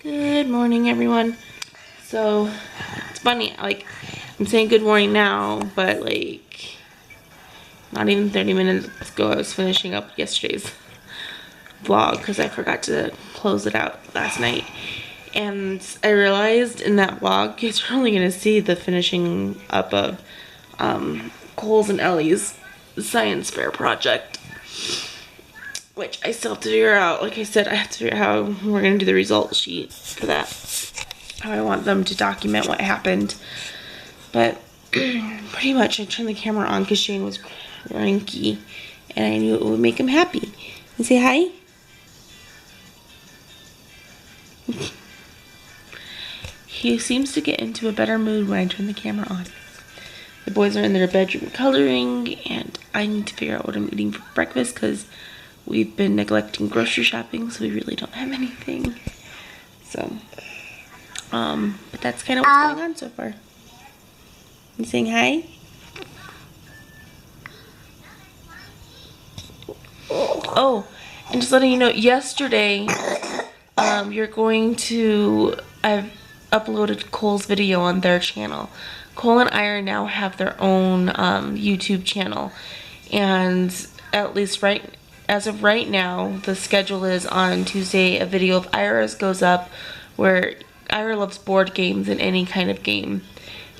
Good morning, everyone. So it's funny, like, I'm saying good morning now, but like not even 30 minutes ago I was finishing up yesterday's vlog because I forgot to close it out last night. And I realized in that vlog you guys are only gonna see the finishing up of Cole's and Ellie's science fair project, which I still have to figure out. Like I said, I have to figure out how we're going to do the result sheet for that. How I want them to document what happened. But pretty much I turned the camera on because Shane was cranky and I knew it would make him happy. And say hi. He seems to get into a better mood when I turn the camera on. The boys are in their bedroom coloring and I need to figure out what I'm eating for breakfast because we've been neglecting grocery shopping, so we really don't have anything. So, but that's kind of what's going on so far. You saying hi? Oh, and just letting you know, yesterday, I've uploaded Cole's video on their channel. Cole and Ira now have their own YouTube channel, and at least as of right now, the schedule is on Tuesday, a video of Ira's goes up where Ira loves board games and any kind of game.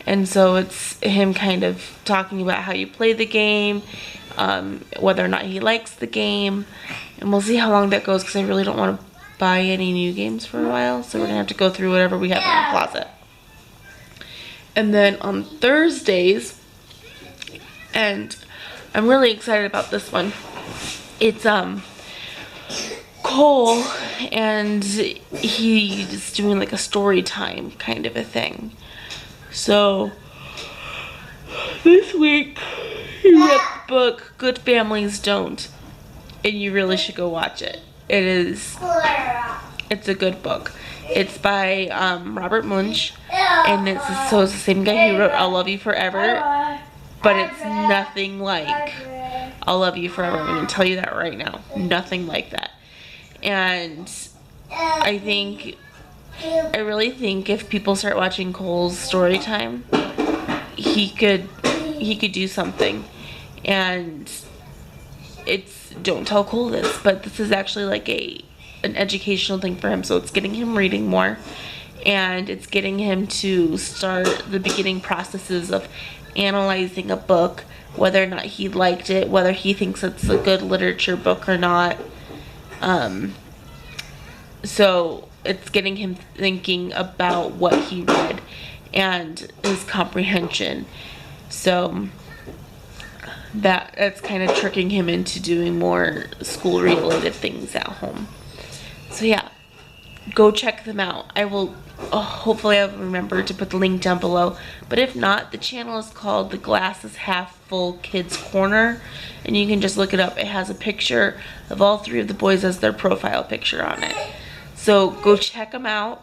And so it's him kind of talking about how you play the game, whether or not he likes the game. And we'll see how long that goes because I really don't want to buy any new games for a while. So we're going to have to go through whatever we have in our closet. And then on Thursdays, and I'm really excited about this one. It's Cole, and he's doing like a story time kind of a thing. So this week he read the book Good Families Don't, and you really should go watch it. It's a good book. It's by Robert Munch, and it's the same guy who wrote I'll Love You Forever, but it's nothing like I'll Love You Forever. I'm going to tell you that right now. Nothing like that. And I really think if people start watching Cole's story time, he could do something. And don't tell Cole this, but this is actually like an educational thing for him. So it's getting him reading more, and it's getting him to start the beginning processes of analyzing a book, whether or not he liked it, whether he thinks it's a good literature book or not. So it's getting him thinking about what he read and his comprehension. So that's kind of tricking him into doing more school related things at home. So yeah, go check them out. I will hopefully I'll remember to put the link down below, but if not, the channel is called The Glass is Half Full Kids Corner, and you can just look it up. It has a picture of all three of the boys as their profile picture on it. So go check them out.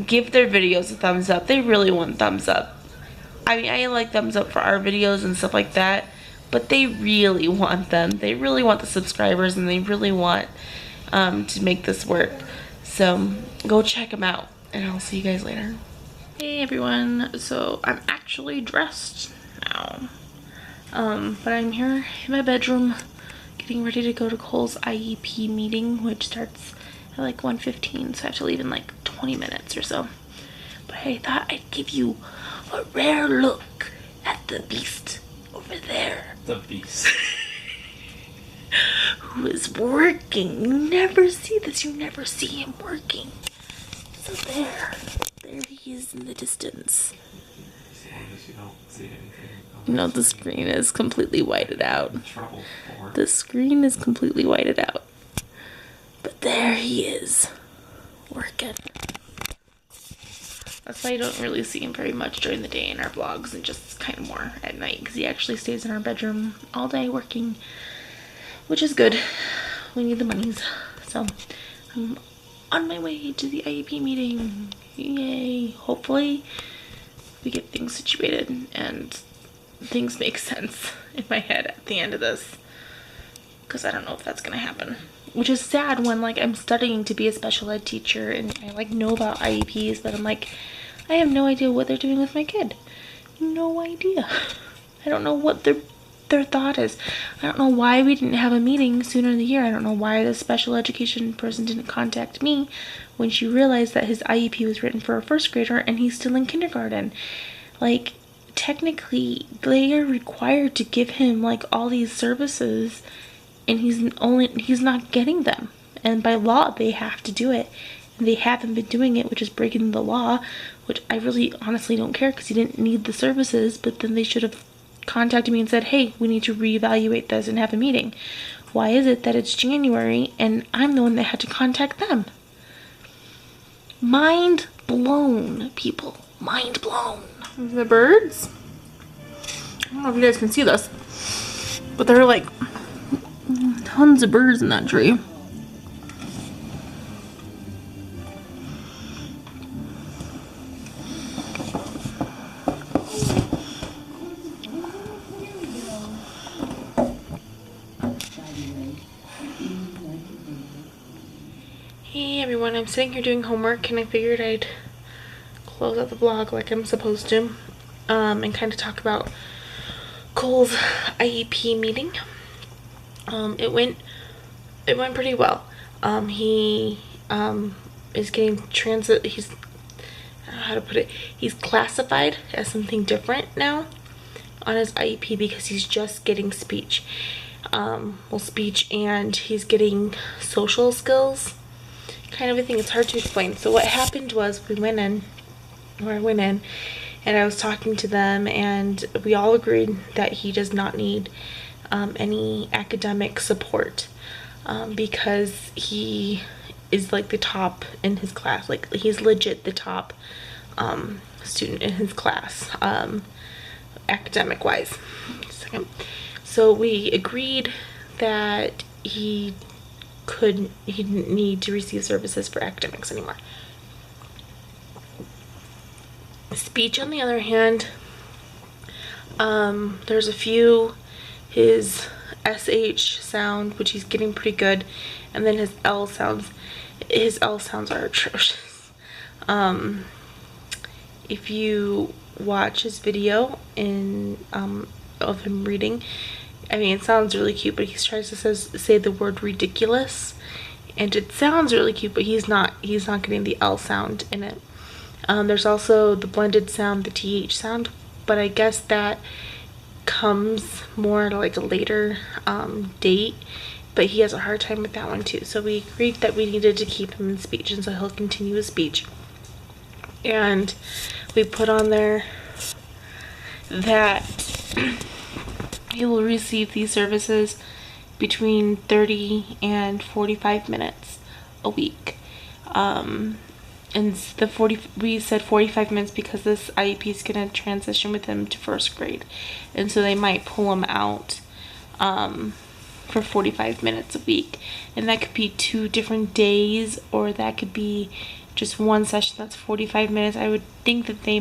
Give their videos a thumbs up. They really want thumbs up. I mean, I like thumbs up for our videos and stuff like that, but they really want them. They really want the subscribers, and they really want to make this work. So go check them out, and I'll see you guys later. Hey everyone, so I'm actually dressed now, but I'm here in my bedroom getting ready to go to Cole's IEP meeting, which starts at like 1:15, so I have to leave in like 20 minutes or so. But I thought I'd give you a rare look at the beast over there. The beast. Who is working. You never see this. You never see him working. So there he is in the distance. As long as you don't see anything. No, the screen is completely whited out. The screen is completely whited out. But there he is, working. That's why you don't really see him very much during the day in our vlogs, and just kind of more at night, because he actually stays in our bedroom all day working, which is good. We need the monies. So I'm on my way to the IEP meeting. Yay. Hopefully we get things situated and things make sense in my head at the end of this, because I don't know if that's gonna happen, which is sad when like I'm studying to be a special ed teacher and I like know about IEPs, but I'm like, I have no idea what they're doing with my kid. No idea. I don't know what their thought is. I don't know why we didn't have a meeting sooner in the year. I don't know why the special education person didn't contact me when she realized that his IEP was written for a first grader and he's still in kindergarten. Like, technically they are required to give him like all these services, and he's not getting them, and by law they have to do it, and they haven't been doing it, which is breaking the law, which I really honestly don't care, because he didn't need the services. But then they should have contacted me and said, hey, we need to reevaluate this and have a meeting. Why is it that it's January and I'm the one that had to contact them? Mind blown, people. Mind blown. The birds, I don't know if you guys can see this, but there are like tons of birds in that tree. Hey everyone, I'm sitting here doing homework, and I figured I'd close out the vlog like I'm supposed to, and kind of talk about Cole's IEP meeting. It went pretty well. He is getting he's, I don't know how to put it, he's classified as something different now on his IEP, because he's just getting speech. Speech, and he's getting social skills kind of a thing. It's hard to explain. So what happened was I went in and I was talking to them, and we all agreed that he does not need any academic support, because he is like the top in his class. Like, he's legit the top student in his class, academic wise. So we agreed that he didn't need to receive services for academics anymore. Speech, on the other hand, there's a few, his SH sound, which he's getting pretty good, and then his L sounds are atrocious. If you watch his video of him reading, I mean, it sounds really cute, but he tries to say the word ridiculous, and it sounds really cute, but he's not getting the L sound in it. There's also the blended sound, the TH sound, but I guess that comes more to like a later date, but he has a hard time with that one too. So we agreed that we needed to keep him in speech, and so he'll continue his speech. And we put on there that he will receive these services between 30 and 45 minutes a week. And we said 45 minutes because this IEP is going to transition with him to first grade, and so they might pull him out for 45 minutes a week, and that could be 2 different days, or that could be just one session that's 45 minutes. I would think that they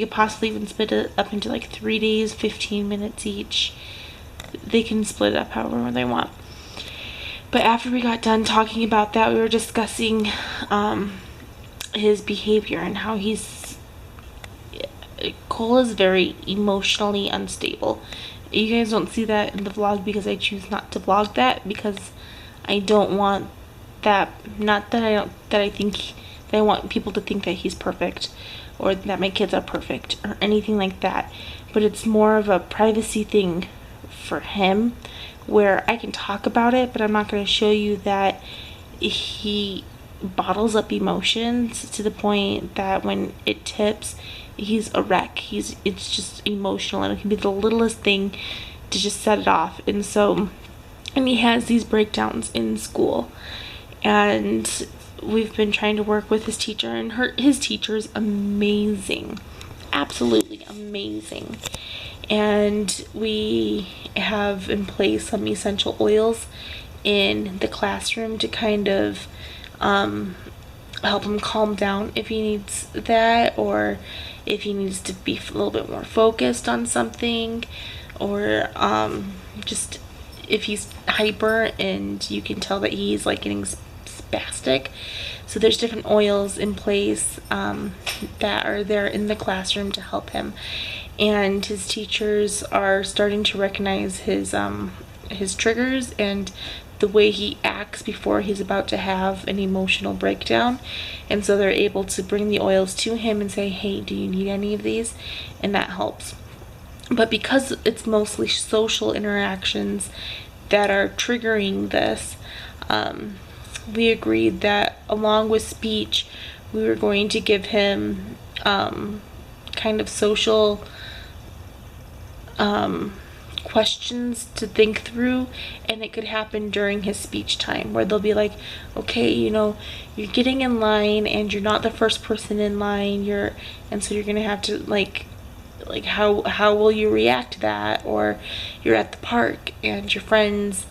could possibly even split it up into like 3 days, 15 minutes each. They can split it up however they want. But after we got done talking about that, we were discussing his behavior and how Cole is very emotionally unstable. You guys don't see that in the vlog because I choose not to vlog that, because I don't want that, not that I think that I want people to think that he's perfect or that my kids are perfect or anything like that, but it's more of a privacy thing for him where I can talk about it, but I'm not going to show you that he bottles up emotions to the point that when it tips, he's a wreck. It's just emotional, and it can be the littlest thing to just set it off. And he has these breakdowns in school, and we've been trying to work with his teacher, and his teacher's amazing, absolutely amazing. And we have in place some essential oils in the classroom to kind of help him calm down if he needs that, or if he needs to be a little bit more focused on something, or just if he's hyper and you can tell that he's like getting spastic. So there's different oils in place that are there in the classroom to help him, and his teachers are starting to recognize his triggers and the way he acts before he's about to have an emotional breakdown. And so they're able to bring the oils to him and say, hey, do you need any of these? And that helps. But because it's mostly social interactions that are triggering this, we agreed that along with speech, we were going to give him kind of social questions to think through, and it could happen during his speech time where they'll be like, okay, you're getting in line and you're not the first person in line, and so you're gonna have to like how will you react to that? Or you're at the park and your friends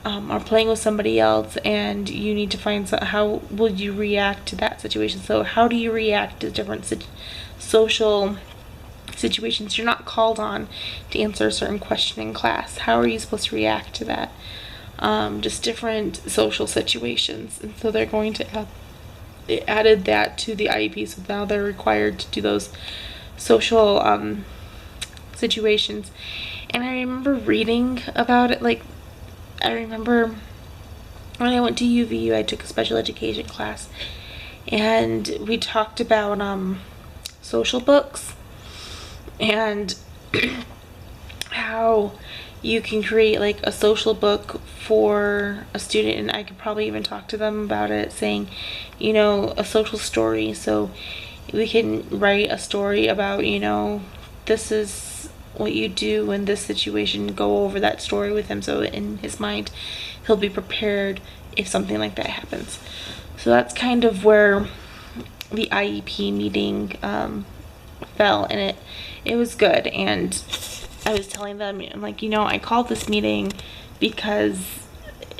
are playing with somebody else, and you need to find how will you react to that situation. So how do you react to different social situations? You're not called on to answer a certain question in class. How are you supposed to react to that? Just different social situations. And so they're going to added that to the IEP, so now they're required to do those social situations. And I remember reading about it, like I remember when I went to UVU, I took a special education class, and we talked about social books and how you can create like a social book for a student, and I could probably even talk to them about it, saying, a social story. So we can write a story about, this is what you do in this situation, go over that story with him, so in his mind he'll be prepared if something like that happens. So that's kind of where the IEP meeting fell, and it was good. And I was telling them, I'm like, I called this meeting because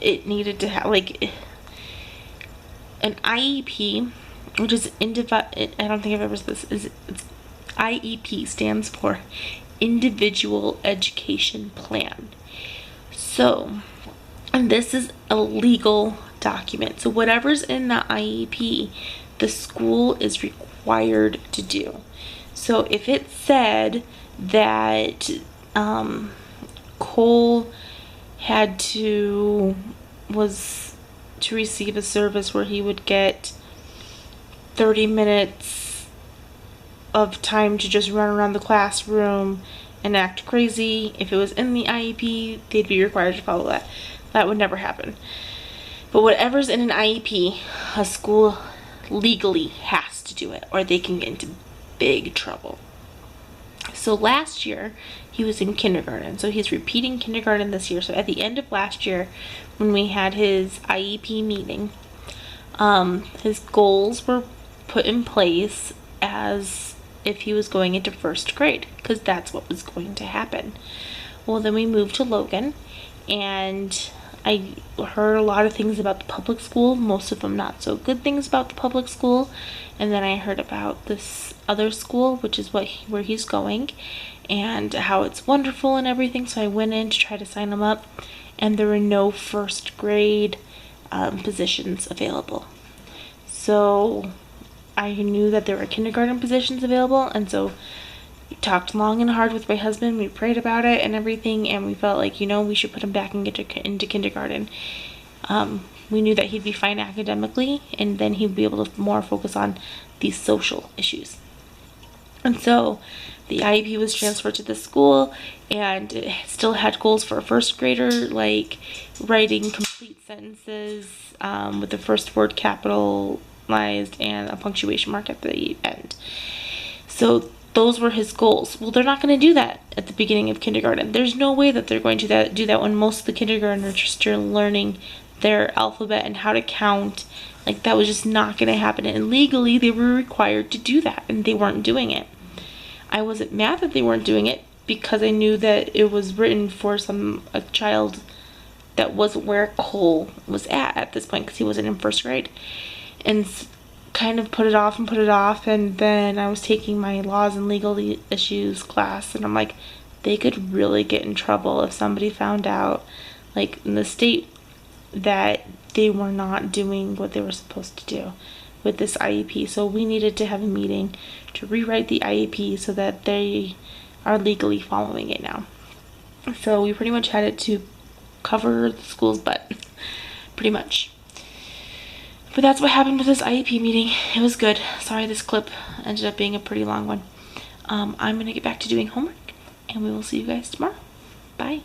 it needed to have like an IEP, which is I don't think I've ever said this, it's IEP stands for Individual Education Plan. So, and this is a legal document. So whatever's in the IEP, the school is required to do. So if it said that Cole was to receive a service where he would get 30 minutes of time to just run around the classroom and act crazy, if it was in the IEP, they'd be required to follow that. That would never happen. But whatever's in an IEP, a school legally has to do it, or they can get into big trouble. So last year he was in kindergarten, so he's repeating kindergarten this year. So at the end of last year, when we had his IEP meeting, his goals were put in place as if he was going into first grade, because that's what was going to happen. Well, then we moved to Logan, and I heard a lot of things about the public school, most of them not so good things about the public school. And then I heard about this other school, which is where he's going, and how it's wonderful and everything. So I went in to try to sign him up, and there were no first grade positions available. So I knew that there were kindergarten positions available, and so we talked long and hard with my husband. We prayed about it and everything, and we felt like, we should put him back into kindergarten. We knew that he'd be fine academically, and then he'd be able to more focus on these social issues. And so the IEP was transferred to the school, and it still had goals for a first grader, like writing complete sentences with the first word capitalized and a punctuation mark at the end. So those were his goals. Well, they're not going to do that at the beginning of kindergarten. There's no way that they're going to do that when most of the kindergartners are still learning their alphabet and how to count. Like, that was just not going to happen. And legally, they were required to do that, and they weren't doing it. I wasn't mad that they weren't doing it, because I knew that it was written for a child that wasn't where Cole was at this point, because he wasn't in first grade. And kind of put it off, and then I was taking my laws and legal issues class, and I'm like, they could really get in trouble if somebody found out, like, in the state, that they were not doing what they were supposed to do with this IEP. So we needed to have a meeting to rewrite the IEP so that they are legally following it now. So we pretty much had it to cover the school's butt, pretty much. But that's what happened with this IEP meeting. It was good. Sorry this clip ended up being a pretty long one. I'm going to get back to doing homework, and we will see you guys tomorrow. Bye.